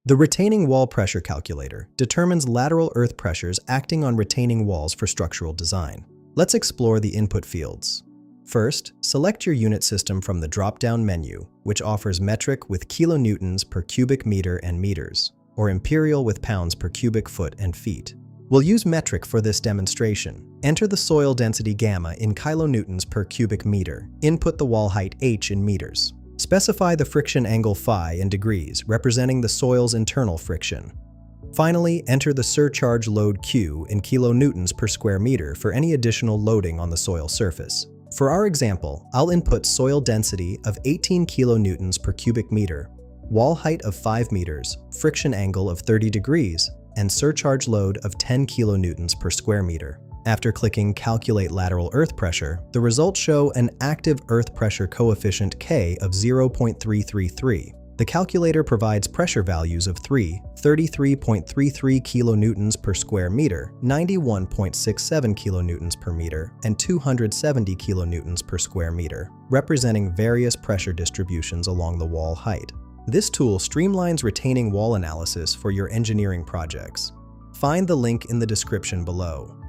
The retaining wall pressure calculator determines lateral earth pressures acting on retaining walls for structural design. Let's explore the input fields. First, select your unit system from the drop-down menu, which offers metric with kilonewtons per cubic meter and meters, or imperial with pounds per cubic foot and feet. We'll use metric for this demonstration. Enter the soil density gamma in kilonewtons per cubic meter. Input the wall height h in meters. Specify the friction angle phi in degrees, representing the soil's internal friction. Finally, enter the surcharge load Q in kilonewtons per square meter for any additional loading on the soil surface. For our example, I'll input soil density of 18 kilonewtons per cubic meter, wall height of 5 meters, friction angle of 30 degrees, and surcharge load of 10 kilonewtons per square meter. After clicking Calculate Lateral Earth Pressure, the results show an active earth pressure coefficient K of 0.333. The calculator provides pressure values of 33.33 kilonewtons per square meter, 91.67 kilonewtons per meter, and 270 kilonewtons per square meter, representing various pressure distributions along the wall height. This tool streamlines retaining wall analysis for your engineering projects. Find the link in the description below.